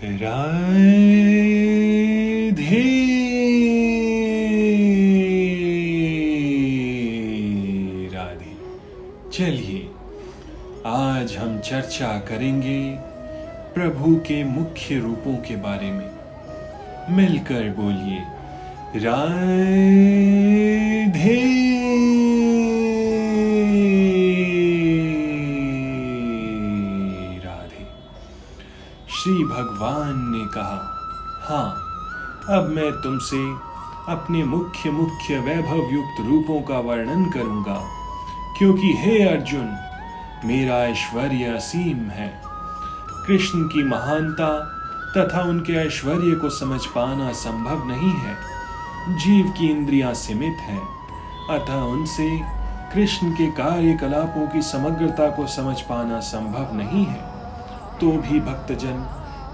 राधे राधे। चलिए आज हम चर्चा करेंगे प्रभु के मुख्य रूपों के बारे में। मिलकर बोलिए राधे राधे। श्री भगवान ने कहा, हाँ, अब मैं तुमसे अपने मुख्य वैभव युक्त रूपों का वर्णन करूंगा, क्योंकि हे अर्जुन, मेरा ऐश्वर्य असीम है। कृष्ण की महानता तथा उनके ऐश्वर्य को समझ पाना संभव नहीं है। जीव की इंद्रियां सीमित हैं, अतः उनसे कृष्ण के कार्यकलापों की समग्रता को समझ पाना संभव नहीं है। तो भी भक्तजन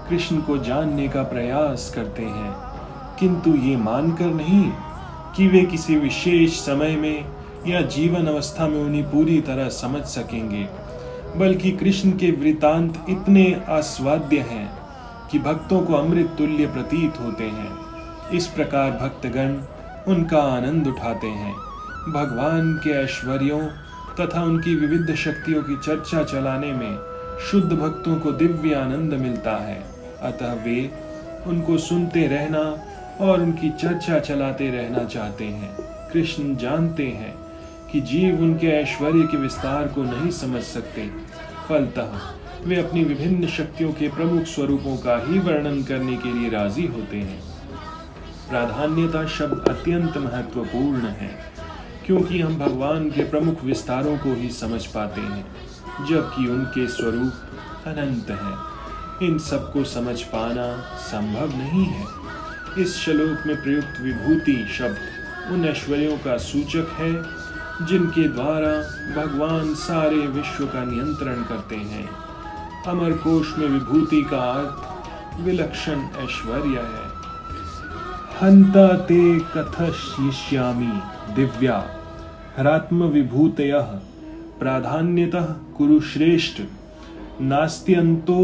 कृष्ण को जानने का प्रयास करते हैं, किंतु ये मानकर नहीं कि वे किसी विशेष समय में या जीवन अवस्था में उन्हें पूरी तरह समझ सकेंगे, बल्कि कृष्ण के वृतांत इतने आस्वाद्य हैं कि भक्तों को अमृत तुल्य प्रतीत होते हैं। इस प्रकार भक्तगण उनका आनंद उठाते हैं। भगवान के ऐश्वर्यों तथा उनकी विविध शक्तियों की चर्चा चलाने में शुद्ध भक्तों को दिव्य आनंद मिलता है, अतः वे उनको सुनते रहना और उनकी चर्चा चलाते रहना चाहते हैं। कृष्ण जानते हैं कि जीव उनके ऐश्वर्य के विस्तार को नहीं समझ सकते, फलतः वे अपनी विभिन्न शक्तियों के प्रमुख स्वरूपों का ही वर्णन करने के लिए राजी होते हैं। प्राधान्यता शब्द अत्यंत महत्वपूर्ण है, क्योंकि हम भगवान के प्रमुख विस्तारों को ही समझ पाते हैं, जबकि उनके स्वरूप अनंत हैं। इन सबको समझ पाना संभव नहीं है। इस श्लोक में प्रयुक्त विभूति शब्द उन ऐश्वर्यों का सूचक है जिनके द्वारा भगवान सारे विश्व का नियंत्रण करते हैं। अमर कोश में विभूति का अर्थ विलक्षण ऐश्वर्य है। हंता ते कथयिष्यामि दिव्या हरात्म विभूतयः प्राधान्यतः कुरु श्रेष्ठ नास्त्यंतो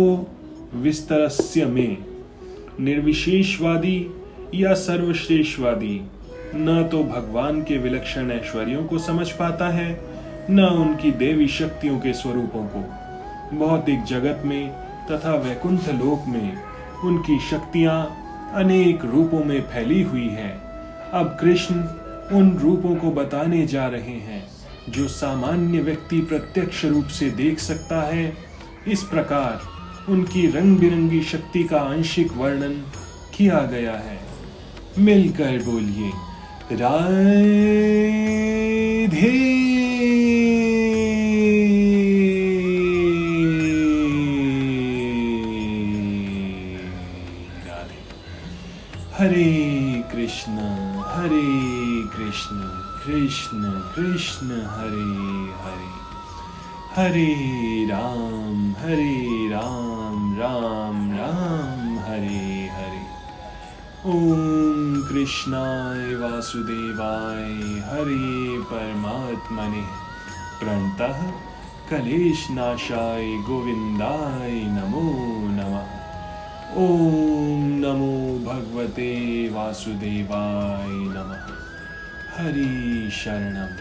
विस्तरस्य में। निर्विशेषवादी या सर्वश्रेष्ठवादी न तो भगवान के विलक्षण ऐश्वर्यों को समझ पाता है, न उनकी देवी शक्तियों के स्वरूपों को। भौतिक जगत में तथा वैकुंठ लोक में उनकी शक्तियां अनेक रूपों में फैली हुई है। अब कृष्ण उन रूपों को बताने जा रहे हैं जो सामान्य व्यक्ति प्रत्यक्ष रूप से देख सकता है। इस प्रकार उनकी रंग बिरंगी शक्ति का आंशिक वर्णन किया गया है। मिलकर बोलिए राधे राधे। हरे कृष्ण कृष्ण कृष्ण हरे हरे, हरे राम राम राम हरे हरे। ओम कृष्णाय वासुदेवाय हरे परमात्मने प्रणतः क्लेशनाशाय गोविंदाय नमो नमः। ओम नमो भगवते वासुदेवाय नमः। हरि शरणम